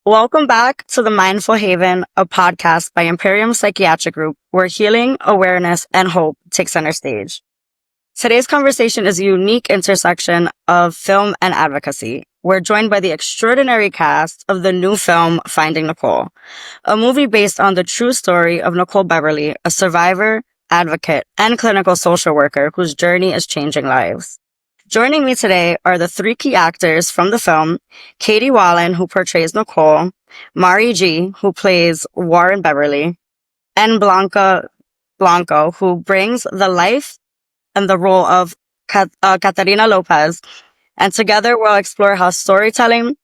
Welcome back to the Mindful Haven, a podcast by Imperium Psychiatric Group, where healing, awareness, and hope take center stage. Today's conversation is a unique intersection of film and advocacy. We're joined by the extraordinary cast of the new film, Finding Nicole, a movie based on the true story of Nicole Beverly, a survivor, advocate, and clinical social worker whose journey is changing lives. Joining me today are the three key actors from the film: Katie Wallen, who portrays Nicole, Mari G, who plays Warren Beverly, and Blanca Blanco, who brings the life and the role of Catarina Lopez. And together we'll explore how storytelling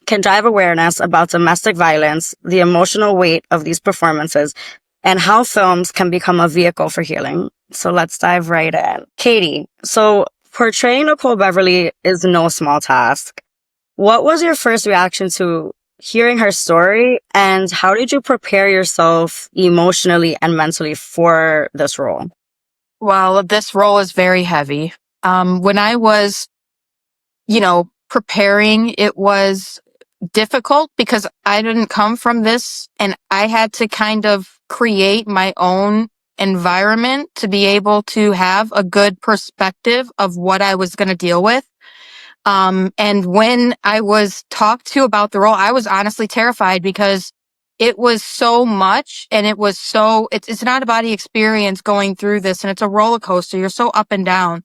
can drive awareness about domestic violence, the emotional weight of these performances, and how films can become a vehicle for healing. So let's dive right in. Katie, so portraying Nicole Beverly is no small task. What was your first reaction to hearing her story, and how did you prepare yourself emotionally and mentally for this role? Well, this role is very heavy. When I was, preparing, it was difficult because I didn't come from this, and I had to kind of create my own environment to be able to have a good perspective of what I was going to deal with. And when I was talked to about the role, I was honestly terrified because it was so much, and it's an out of body experience going through this, and it's a roller coaster. You're so up and down.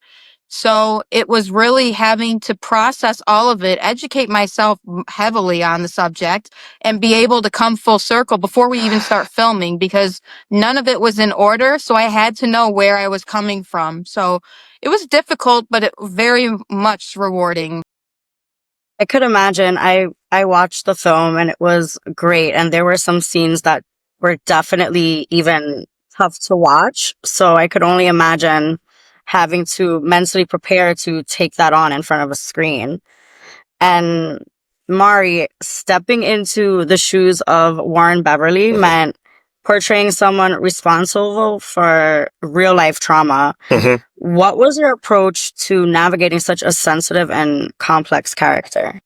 So it was really having to process all of it, educate myself heavily on the subject, and be able to come full circle before we even start filming, because none of it was in order. So I had to know where I was coming from. So it was difficult, but it very much rewarding. I could imagine. I watched the film and it was great, and there were some scenes that were definitely even tough to watch. So I could only imagine having to mentally prepare to take that on in front of a screen. And Mari, stepping into the shoes of Warren Beverly meant portraying someone responsible for real life trauma. What was your approach to navigating such a sensitive and complex character?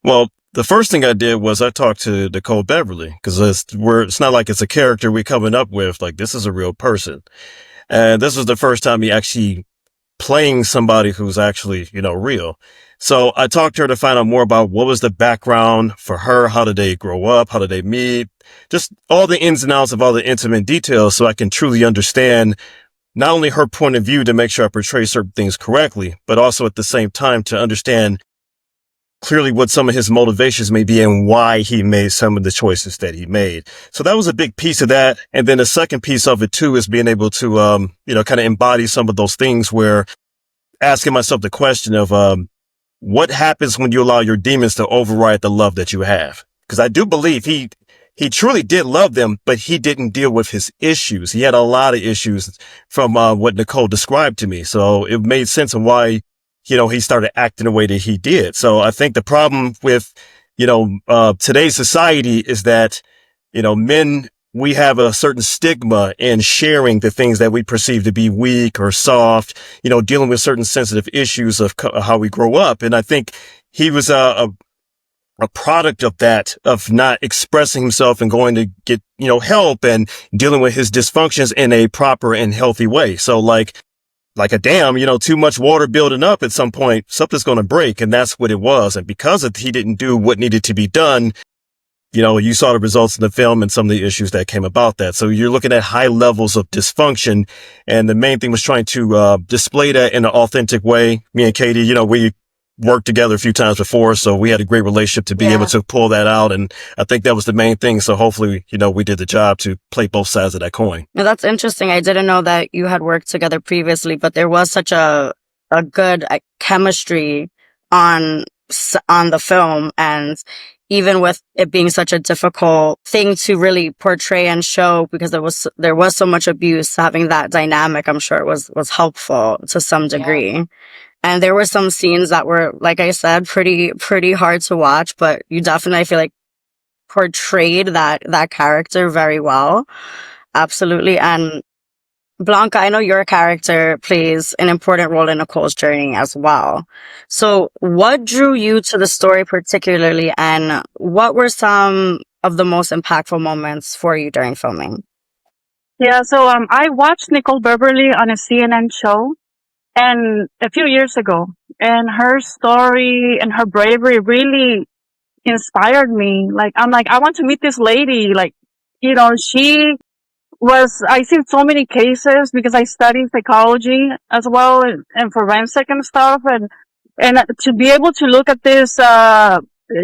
Well, the first thing I did was I talked to Nicole Beverly, because it's not like it's a character we're coming up with. Like, this is a real person. And this was the first time he actually playing somebody who's actually, real. So I talked to her to find out more about what was the background for her. How did they grow up? How did they meet? Just all the ins and outs of all the intimate details, so I can truly understand not only her point of view to make sure I portray certain things correctly, but also at the same time to understand clearly what some of his motivations may be and why he made some of the choices that he made. So that was a big piece of that. And then the second piece of it too is being able to, kind of embody some of those things, where asking myself the question of, what happens when you allow your demons to override the love that you have? Because I do believe he truly did love them, but he didn't deal with his issues. He had a lot of issues from, what Nicole described to me. So it made sense of why, he started acting the way that he did. So I think the problem with, today's society is that, men, we have a certain stigma in sharing the things that we perceive to be weak or soft, dealing with certain sensitive issues of how we grow up. And I think he was a product of that, of not expressing himself and going to get, help and dealing with his dysfunctions in a proper and healthy way. So like a dam, too much water building up, at some point, something's going to break. And that's what it was. And because he didn't do what needed to be done, you saw the results in the film and some of the issues that came about that. So you're looking at high levels of dysfunction. And the main thing was trying to display that in an authentic way. Me and Katie, we worked together a few times before, so we had a great relationship to be able to pull that out. And I think that was the main thing. So hopefully, we did the job to play both sides of that coin. Now, that's interesting. I didn't know that you had worked together previously, but there was such a good chemistry on the film. And even with it being such a difficult thing to really portray and show, because there was so much abuse, having that dynamic, I'm sure it was helpful to some degree. Yeah. And there were some scenes that were, like I said, pretty hard to watch, but you definitely, I feel like, portrayed that character very well. Absolutely. And Blanca, I know your character plays an important role in Nicole's journey as well. So what drew you to the story particularly, and what were some of the most impactful moments for you during filming? Yeah, so I watched Nicole Beverly on a CNN show and a few years ago, and her story and her bravery really inspired me. Like, I'm like, I want to meet this lady. Like, she I seen so many cases because I study psychology as well and forensic and stuff. And to be able to look at this,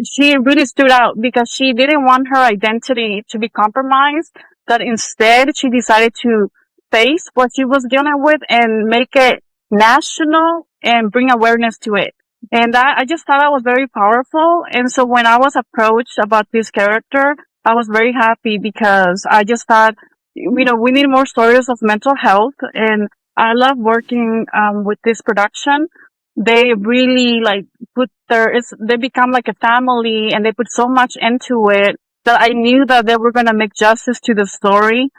she really stood out because she didn't want her identity to be compromised, that instead she decided to face what she was dealing with and make it national and bring awareness to it. And I just thought that was very powerful. And so when I was approached about this character, I was very happy because I just thought, we need more stories of mental health. And I love working, with this production. They really like they become like a family and they put so much into it that I knew that they were going to make justice to the story.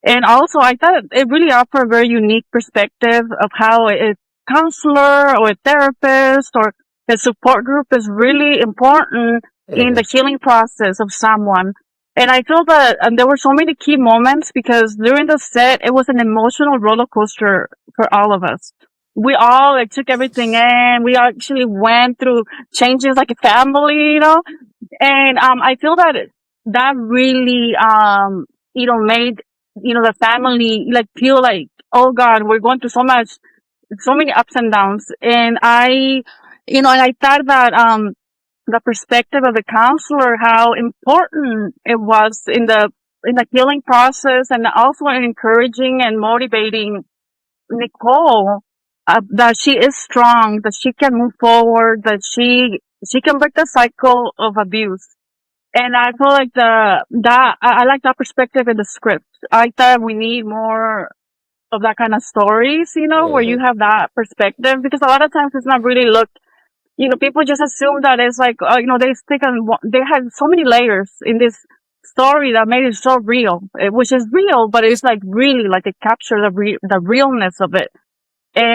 And also I thought it really offered a very unique perspective of how a counselor or a therapist or a support group is really important in the healing process of someone. And I feel that there were so many key moments because during the set, it was an emotional roller coaster for all of us. We all like took everything in. We actually went through changes like a family, and I feel that that really made the family like feel like, oh God, we're going through so many ups and downs. And I thought that the perspective of the counselor, how important it was in the healing process, and also in encouraging and motivating Nicole, that she is strong, that she can move forward, that she can break the cycle of abuse. And I feel like I like that perspective in the script. I thought we need more of that kind of stories, where you have that perspective, because a lot of times it's not really looked, people just assume that it's like, they stick on, they had so many layers in this story that made it so real, which is real, but it's like really like it captured the realness of it,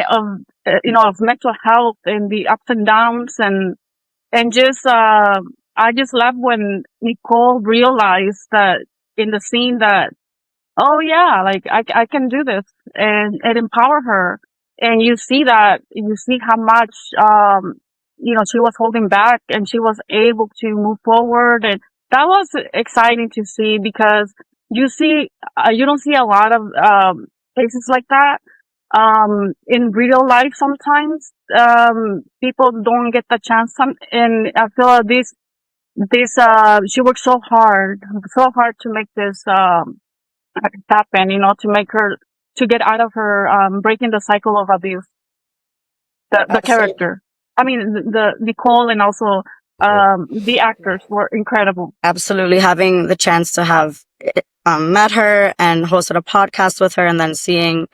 of mental health and the ups and downs and just, I just love when Nicole realized that in the scene that, oh yeah, like I can do this, and it empower her. And you see how much, she was holding back and she was able to move forward. And that was exciting to see because you don't see a lot of, cases like that, in real life sometimes. People don't get the chance and I feel like she worked so hard to make this, happen, to make her, to get out of her, breaking the cycle of abuse. The character. I mean, the Nicole and also, the actors were incredible. Absolutely. Having the chance to have met her and hosted a podcast with her and then seeing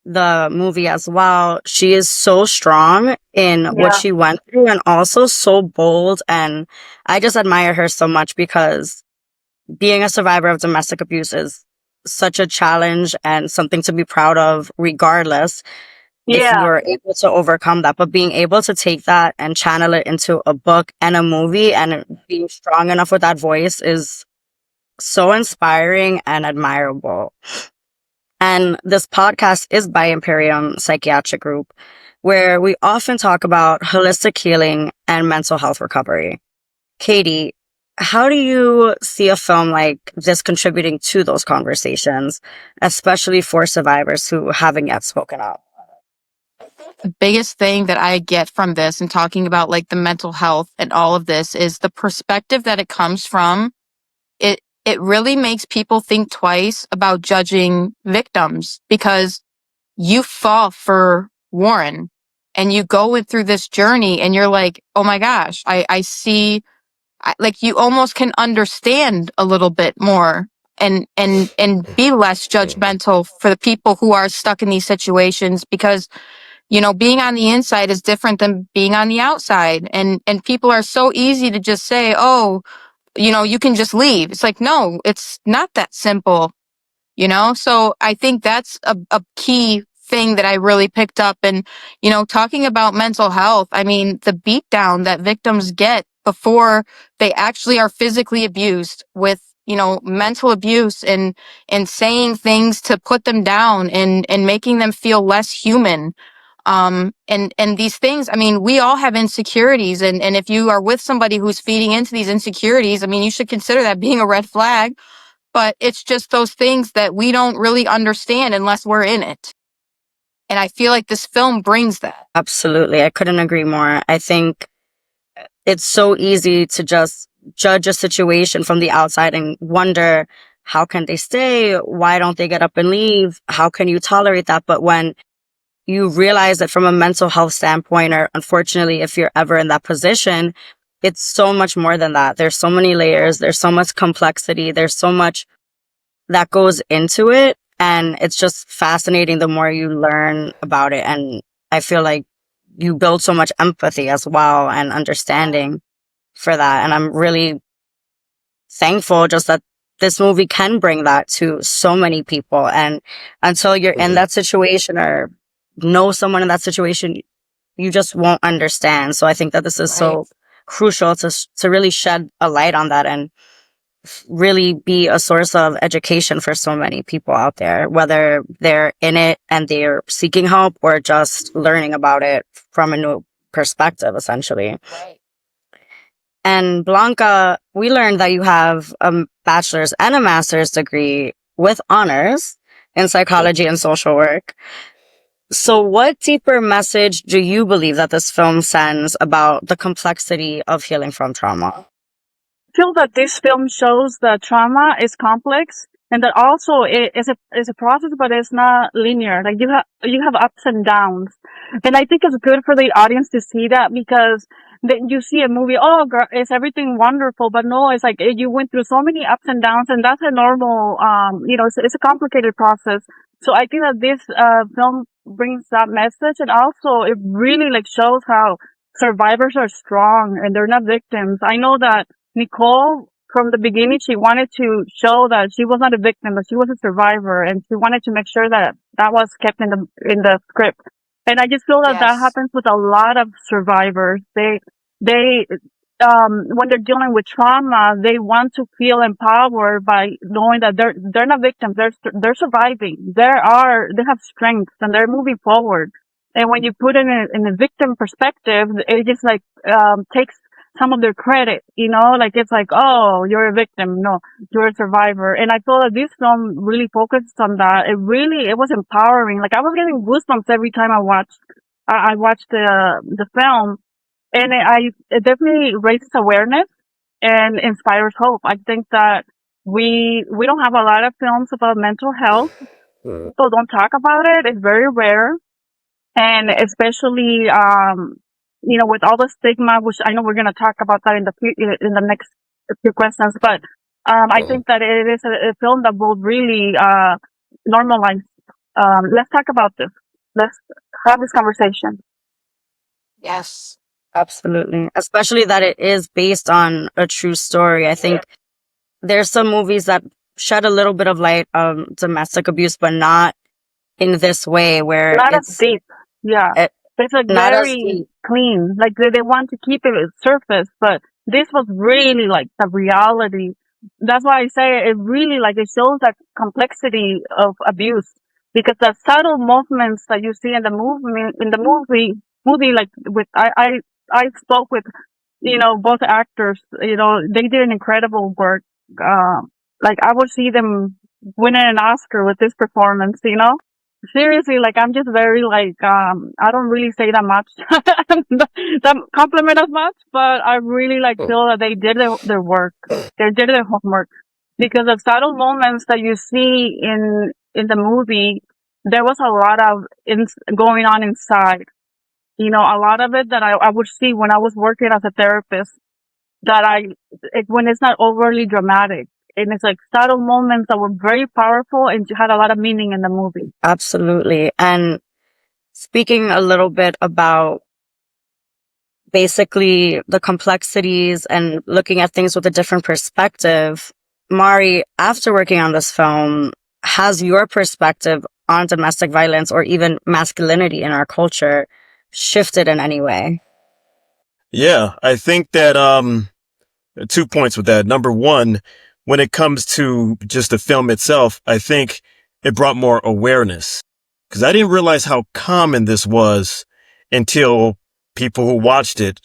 the movie as well. She is so strong in what she went through and also so bold. And I just admire her so much because being a survivor of domestic abuse is such a challenge and something to be proud of regardless if you're able to overcome that. But being able to take that and channel it into a book and a movie and being strong enough with that voice is so inspiring and admirable. And this podcast is by Imperium Psychiatric Group, where we often talk about holistic healing and mental health recovery. Katie, how do you see a film like this contributing to those conversations, especially for survivors who haven't yet spoken up? The biggest thing that I get from this and talking about like the mental health and all of this is the perspective that it comes from. It really makes people think twice about judging victims because you fall for Warren and you go through this journey and you're like, oh my gosh, I see, like you almost can understand a little bit more and be less judgmental for the people who are stuck in these situations because, being on the inside is different than being on the outside. And people are so easy to just say, oh, you can just leave. It's like, no, it's not that simple. you know? So I think that's a key thing that I really picked up. And, you know, talking about mental health, I mean, the beatdown that victims get before they actually are physically abused with, you know, mental abuse and saying things to put them down and making them feel less human. And these things, I mean, we all have insecurities. And if you are with somebody who's feeding into these insecurities, I mean, you should consider that being a red flag. But it's just those things that we don't really understand unless we're in it. And I feel like this film brings that. Absolutely. I couldn't agree more. I think it's so easy to just judge a situation from the outside and wonder, how can they stay? Why don't they get up and leave? How can you tolerate that? But when you realize that from a mental health standpoint, or unfortunately, if you're ever in that position, it's so much more than that. There's so many layers. There's so much complexity. There's so much that goes into it. And it's just fascinating the more you learn about it. And I feel like you build so much empathy as well and understanding for that. And I'm really thankful just that this movie can bring that to so many people. And until you're in that situation or know someone in that situation, you just won't understand. So I think that this is so crucial to really shed a light on that and really be a source of education for so many people out there, whether they're in it and they're seeking help or just learning about it from a new perspective, essentially. Right. And Blanca, we learned that you have a bachelor's and a master's degree with honors in psychology and social work. So what deeper message do you believe that this film sends about the complexity of healing from trauma? I feel that this film shows that trauma is complex and that also it is a process, but it's not linear. Like you have ups and downs, and I think it's good for the audience to see that because you see a movie, oh, girl, is everything wonderful? But no, it's like you went through so many ups and downs, and that's a normal, it's a complicated process. So I think that this film brings that message, and also it really like shows how survivors are strong and they're not victims. I know that Nicole, from the beginning, she wanted to show that she was not a victim, but she was a survivor, and she wanted to make sure that that was kept in the script. And I just feel that that happens with a lot of survivors. When they're dealing with trauma, they want to feel empowered by knowing that they're not victims. They're surviving. They have strength and they're moving forward. And when you put it in a victim perspective, it just like takes some of their credit, like it's like, oh, you're a victim. No, you're a survivor. And I feel that this film really focused on that. It was empowering. Like I was getting goosebumps every time I watched the film, and it definitely raises awareness and inspires hope. I think that we don't have a lot of films about mental health. People don't talk about it. It's very rare. And especially, with all the stigma, which I know we're going to talk about that in the next few questions, but, I think that it is a film that will really, normalize. Let's talk about this. Let's have this conversation. Yes. Absolutely. Especially that it is based on a true story. I think there's some movies that shed a little bit of light on domestic abuse, but not in this way where Not as it's deep. Yeah. It's like not as very deep. clean. Like they want to keep it surface, but this was really like the reality. That's why I say it really like it shows that complexity of abuse because the subtle movements that you see in the movie like with I spoke with both actors. They did an incredible work. Like I would see them winning an Oscar with this performance. Seriously, like I'm just very like I don't really say that much that compliment as much, but I really like feel that they did their work. They did their homework because the subtle moments that you see in the movie, there was a lot of going on inside. A lot of it that I would see when I was working as a therapist when it's not overly dramatic. And it's like subtle moments that were very powerful and had a lot of meaning in the movie. Absolutely. And speaking a little bit about basically the complexities and looking at things with a different perspective, Mari, after working on this film, has your perspective on domestic violence or even masculinity in our culture shifted in any way? Yeah, I think that 2 points with that. Number one, when it comes to just the film itself, I think it brought more awareness because I didn't realize how common this was until people who watched it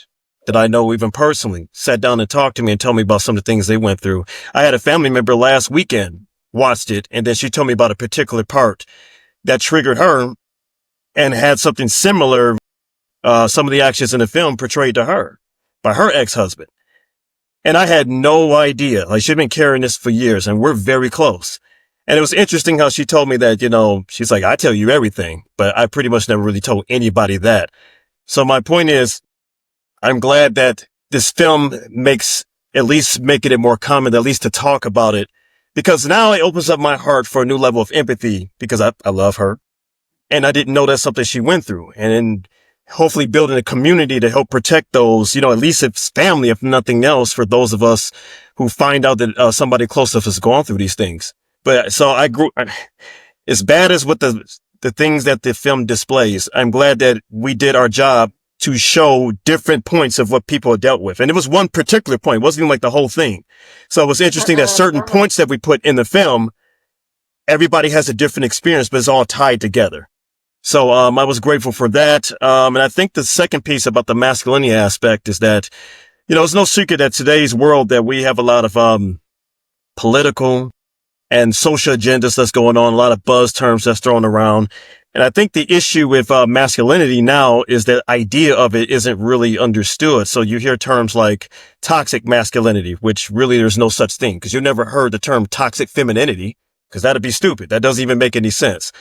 that I know even personally sat down and talked to me and told me about some of the things they went through. I had a family member last weekend watched it, and then she told me about a particular part that triggered her and had something similar. Some of the actions in the film portrayed to her by her ex-husband. And I had no idea. Like, she'd been carrying this for years, and we're very close. And it was interesting how she told me that, she's like, I tell you everything, but I pretty much never really told anybody that. So my point is, I'm glad that this film making it more common, at least to talk about it, because now it opens up my heart for a new level of empathy because I love her. And I didn't know that's something she went through. And then hopefully building a community to help protect those, at least it's family, if nothing else, for those of us who find out that somebody close to us has gone through these things. But so I grew, as bad as what the things that the film displays, I'm glad that we did our job to show different points of what people have dealt with. And it was one particular point. It wasn't even like the whole thing. So it was interesting that certain points that we put in the film, everybody has a different experience, but it's all tied together. So, I was grateful for that. And I think the second piece about the masculinity aspect is that, it's no secret that today's world that we have a lot of, political and social agendas that's going on, a lot of buzz terms that's thrown around. And I think the issue with, masculinity now is that idea of it isn't really understood. So you hear terms like toxic masculinity, which really there's no such thing because you never heard the term toxic femininity because that'd be stupid. That doesn't even make any sense.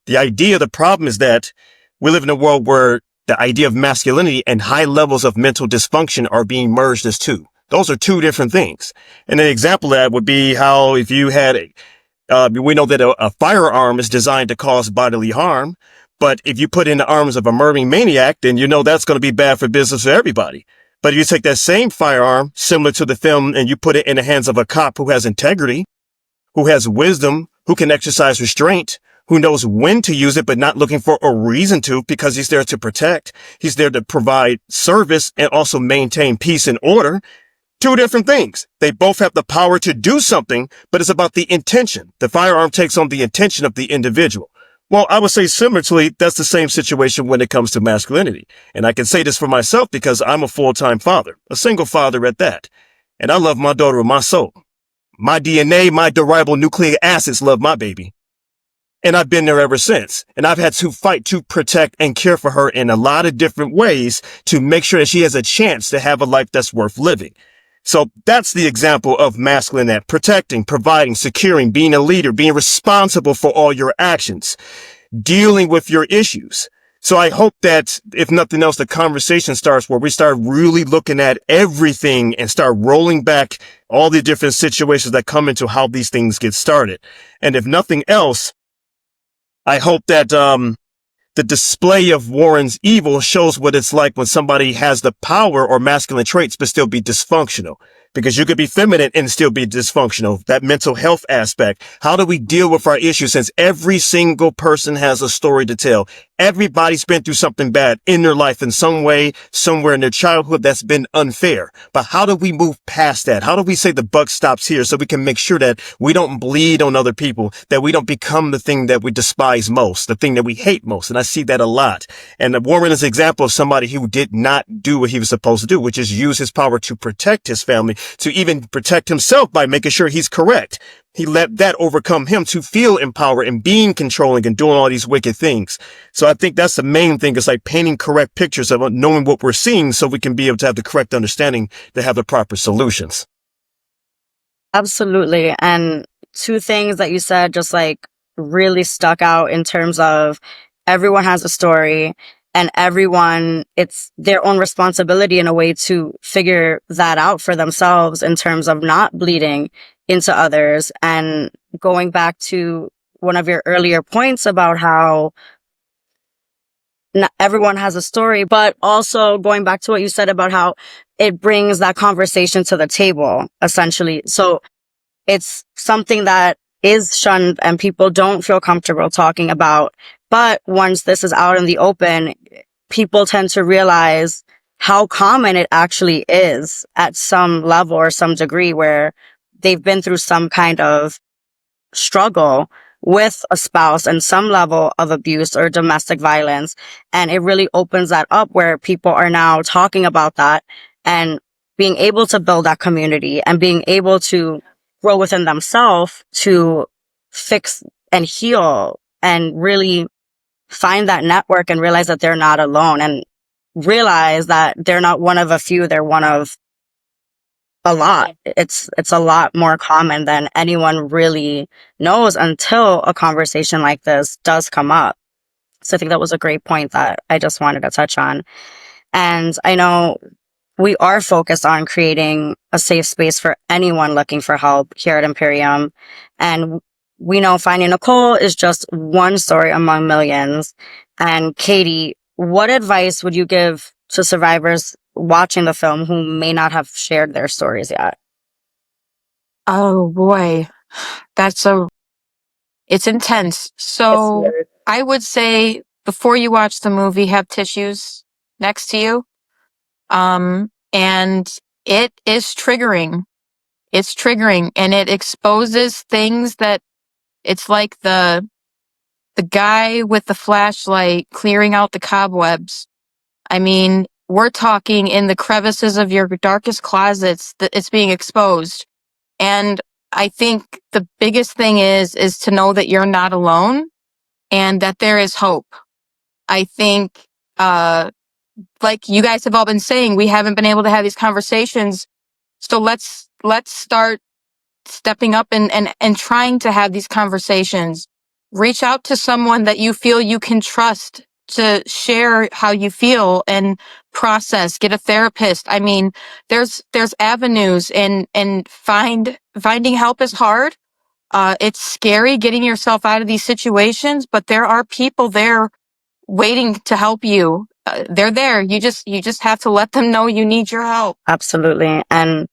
The problem is that we live in a world where the idea of masculinity and high levels of mental dysfunction are being merged as two. Those are two different things. And an example of that would be how if you had, we know that a firearm is designed to cause bodily harm, but if you put it in the arms of a murdering maniac, then that's going to be bad for business for everybody. But if you take that same firearm, similar to the film, and you put it in the hands of a cop who has integrity, who has wisdom, who can exercise restraint, who knows when to use it, but not looking for a reason to, because he's there to protect. He's there to provide service and also maintain peace and order. Two different things. They both have the power to do something, but it's about the intention. The firearm takes on the intention of the individual. Well, I would say similarly, that's the same situation when it comes to masculinity. And I can say this for myself because I'm a full-time father, a single father at that. And I love my daughter with my soul. My DNA, my derivable nucleic acids love my baby. And I've been there ever since. And I've had to fight to protect and care for her in a lot of different ways to make sure that she has a chance to have a life that's worth living. So that's the example of masculine, that protecting, providing, securing, being a leader, being responsible for all your actions, dealing with your issues. So I hope that if nothing else, the conversation starts where we start really looking at everything and start rolling back all the different situations that come into how these things get started. And if nothing else, I hope that the display of Warren's evil shows what it's like when somebody has the power or masculine traits but still be dysfunctional. Because you could be feminine and still be dysfunctional. That mental health aspect. How do we deal with our issues since every single person has a story to tell? Everybody's been through something bad in their life in some way, somewhere in their childhood that's been unfair. But how do we move past that? How do we say the buck stops here so we can make sure that we don't bleed on other people, that we don't become the thing that we despise most, the thing that we hate most? And I see that a lot. And Warren is an example of somebody who did not do what he was supposed to do, which is use his power to protect his family, to even protect himself by making sure he's correct. He let that overcome him to feel empowered and being controlling and doing all these wicked things. So I think that's the main thing, is like painting correct pictures of knowing what we're seeing so we can be able to have the correct understanding to have the proper solutions. Absolutely. And two things that you said just like really stuck out in terms of everyone has a story and everyone, it's their own responsibility in a way to figure that out for themselves in terms of not bleeding into others. And going back to one of your earlier points about how not everyone has a story, but also going back to what you said about how it brings that conversation to the table, essentially. So it's something that is shunned and people don't feel comfortable talking about. But once this is out in the open, people tend to realize how common it actually is at some level or some degree, where they've been through some kind of struggle with a spouse and some level of abuse or domestic violence. And it really opens that up where people are now talking about that and being able to build that community and being able to grow within themselves to fix and heal and really find that network and realize that they're not alone and realize that they're not one of a few, they're one of a lot. It's a lot more common than anyone really knows until a conversation like this does come up. So I think that was a great point that I just wanted to touch on. And I know we are focused on creating a safe space for anyone looking for help here at Imperium. And we know finding Nicole is just one story among millions. And Katie, what advice would you give to survivors watching the film who may not have shared their stories yet? Oh boy, it's intense. So I would say before you watch the movie, have tissues next to you. And it is triggering. It's triggering and it exposes things that it's like the guy with the flashlight clearing out the cobwebs. I mean, we're talking in the crevices of your darkest closets that it's being exposed. And I think the biggest thing is to know that you're not alone and that there is hope. I think, like you guys have all been saying, we haven't been able to have these conversations. So let's start stepping up and trying to have these conversations. Reach out to someone that you feel you can trust to share how you feel and process. Get a therapist. I mean, there's avenues and finding help is hard. It's scary getting yourself out of these situations, but there are people there waiting to help you. They're there. You just have to let them know you need your help. Absolutely. And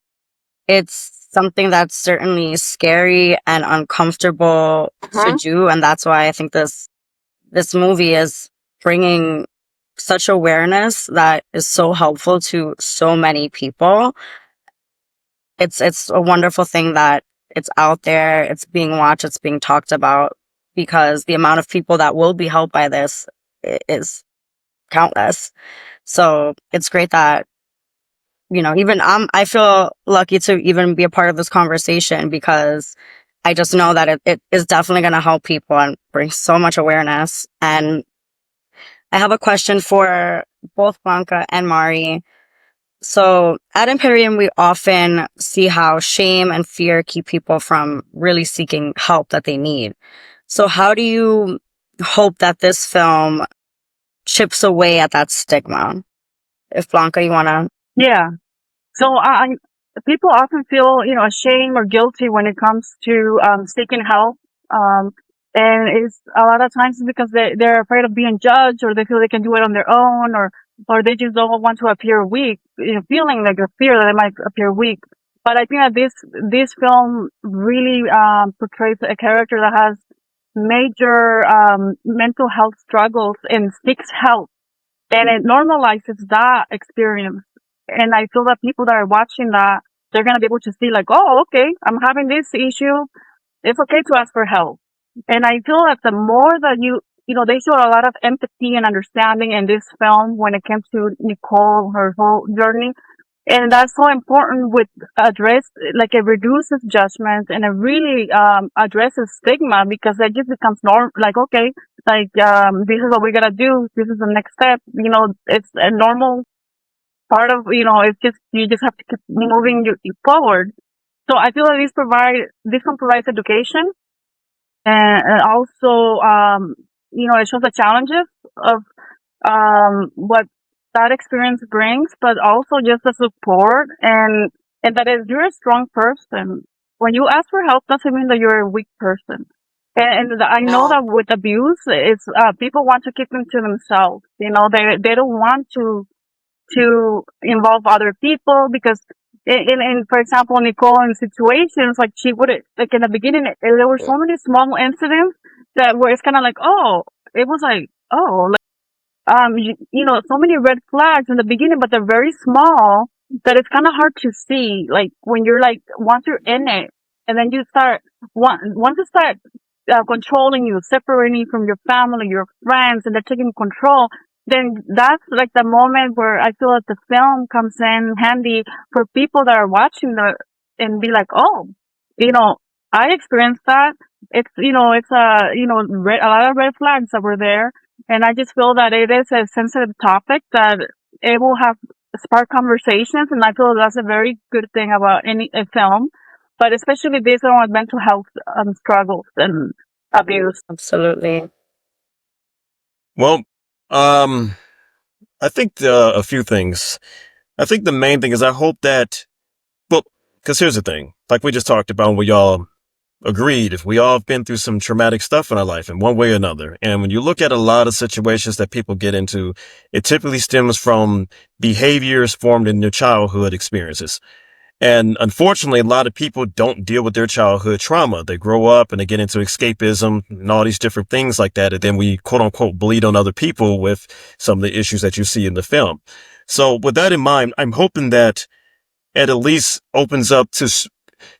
it's something that's certainly scary and uncomfortable to do. And that's why I think this movie is bringing such awareness that is so helpful to so many people. It's a wonderful thing that it's out there, it's being watched, it's being talked about, because the amount of people that will be helped by this is countless. So it's great that, even I feel lucky to even be a part of this conversation, because I just know that it is definitely going to help people and bring so much awareness. And I have a question for both Blanca and Mari. So at Imperium, we often see how shame and fear keep people from really seeking help that they need. So how do you hope that this film chips away at that stigma? If Blanca, you want to... Yeah. So people often feel, ashamed or guilty when it comes to seeking help. And it's a lot of times because they're afraid of being judged, or they feel they can do it on their own, or they just don't want to appear weak, feeling like a fear that they might appear weak. But I think that this film really portrays a character that has major mental health struggles and seeks help, and it normalizes that experience. And I feel that people that are watching that, they're going to be able to see like, oh, okay, I'm having this issue. It's okay to ask for help. And I feel that the more that they show a lot of empathy and understanding in this film when it comes to Nicole, her whole journey. And that's so important with like it reduces judgments, and it really addresses stigma, because it just becomes like, okay, like this is what we gotta do. This is the next step. It's a normal part of, it's just, you just have to keep moving you forward. So I feel that this one provides education, and also, it shows the challenges of, what that experience brings, but also just the support, and that is, you're a strong person. When you ask for help, doesn't mean that you're a weak person. And I know that with abuse, it's, people want to keep them to themselves. They don't want to involve other people, because for example, Nicole in situations like she would like in the beginning, there were so many small incidents that where it's kind of like, oh, it was like, oh, so many red flags in the beginning, but they're very small that it's kind of hard to see. Like when you're like, once you're in it, and then you start, once you start controlling you, separating you from your family, your friends, and they're taking control, then that's like the moment where I feel like the film comes in handy for people that are watching and be like, oh, I experienced that. It's a lot of red flags that were there. And I just feel that it is a sensitive topic that it will have spark conversations. And I feel that's a very good thing about a film, but especially based on mental health struggles and abuse. Absolutely. Well, I think a few things. I think the main thing is I hope that, well, because here's the thing, like we just talked about, we all agreed, if we all have been through some traumatic stuff in our life in one way or another. And when you look at a lot of situations that people get into, it typically stems from behaviors formed in their childhood experiences. And unfortunately, a lot of people don't deal with their childhood trauma. They grow up and they get into escapism and all these different things like that. And then we quote unquote bleed on other people with some of the issues that you see in the film. So with that in mind, I'm hoping that it at least opens up to,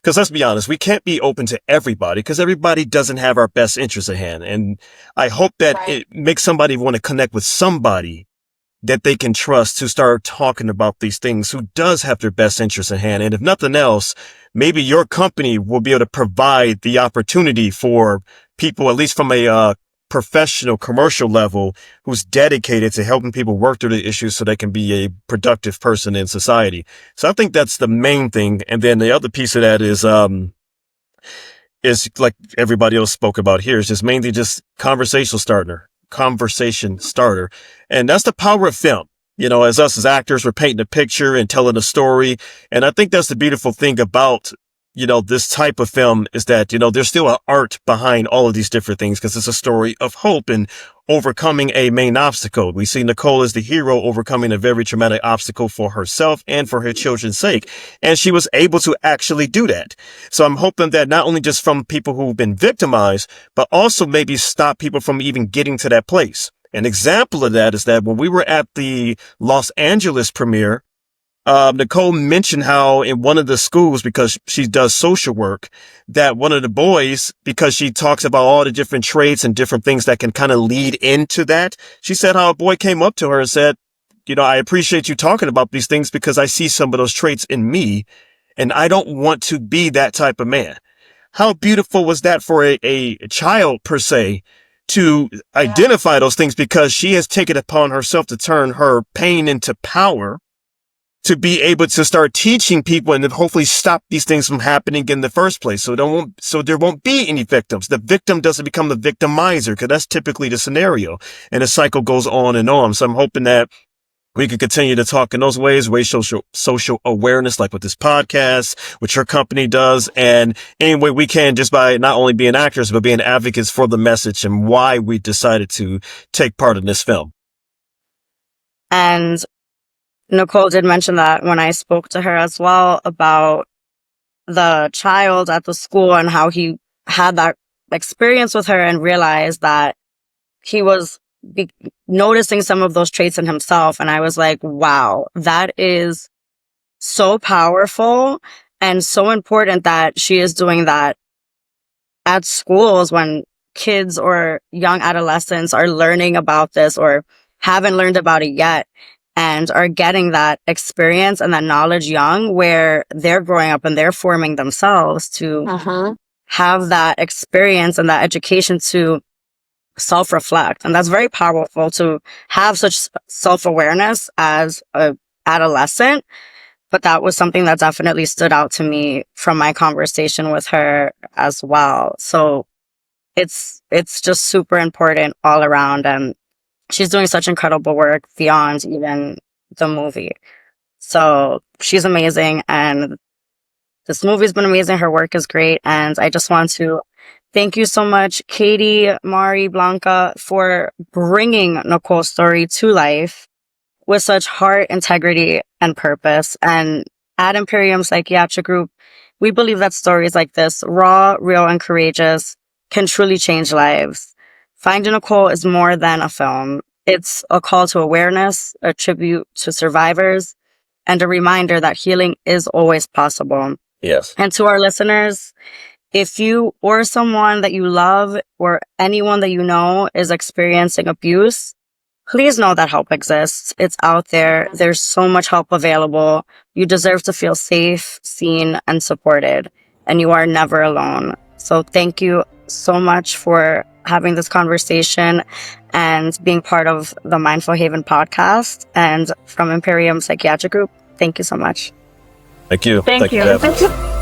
because let's be honest, we can't be open to everybody because everybody doesn't have our best interests at hand. And I hope that it makes somebody want to connect with somebody that they can trust to start talking about these things, who does have their best interests at hand. And if nothing else, maybe your company will be able to provide the opportunity for people, at least from a professional commercial level, who's dedicated to helping people work through the issues so they can be a productive person in society. So I think that's the main thing. And then the other piece of that is like everybody else spoke about here, is just mainly just conversation starter. And that's the power of film. As us as actors, we're painting a picture and telling a story. And I think that's the beautiful thing about, this type of film is that, there's still an art behind all of these different things because it's a story of hope and overcoming a main obstacle. We see Nicole as the hero overcoming a very traumatic obstacle for herself and for her children's sake. And she was able to actually do that. So I'm hoping that not only just from people who've been victimized, but also maybe stop people from even getting to that place. An example of that is that when we were at the Los Angeles premiere, Nicole mentioned how in one of the schools, because she does social work, that one of the boys, because she talks about all the different traits and different things that can kind of lead into that, she said how a boy came up to her and said, I appreciate you talking about these things because I see some of those traits in me and I don't want to be that type of man. How beautiful was that for a child per se to identify those things, because she has taken it upon herself to turn her pain into power, to be able to start teaching people and to hopefully stop these things from happening in the first place. So there won't be any victims. The victim doesn't become the victimizer, because that's typically the scenario. And the cycle goes on and on. So I'm hoping that we can continue to talk in those ways, raise social awareness, like with this podcast, which your company does. And any way we can, just by not only being actors, but being advocates for the message and why we decided to take part in this film. And Nicole did mention that when I spoke to her as well about the child at the school and how he had that experience with her and realized that he was noticing some of those traits in himself. And I was like, wow, that is so powerful and so important that she is doing that at schools when kids or young adolescents are learning about this or haven't learned about it yet, and are getting that experience and that knowledge young, where they're growing up and they're forming themselves to have that experience and that education to self-reflect. And that's very powerful to have such self-awareness as an adolescent. But that was something that definitely stood out to me from my conversation with her as well. So it's just super important all around. And she's doing such incredible work beyond even the movie. So she's amazing. And this movie's been amazing. Her work is great. And I just want to thank you so much, Katie, Mari, Blanca, for bringing Nicole's story to life with such heart, integrity, and purpose. And At Imperium Psychiatric Group, we believe that stories like this, raw, real, and courageous, can truly change lives. Finding Nicole is more than a film. It's a call to awareness, a tribute to survivors, and a reminder that healing is always possible. Yes. And to our listeners, if you or someone that you love or anyone that you know is experiencing abuse, please know that help exists. It's out there. There's so much help available. You deserve to feel safe, seen, and supported, and you are never alone. So thank you so much for having this conversation and being part of the Mindful Haven podcast. And from Imperium Psychiatric Group, thank you so much. Thank you. Thank you. for having us.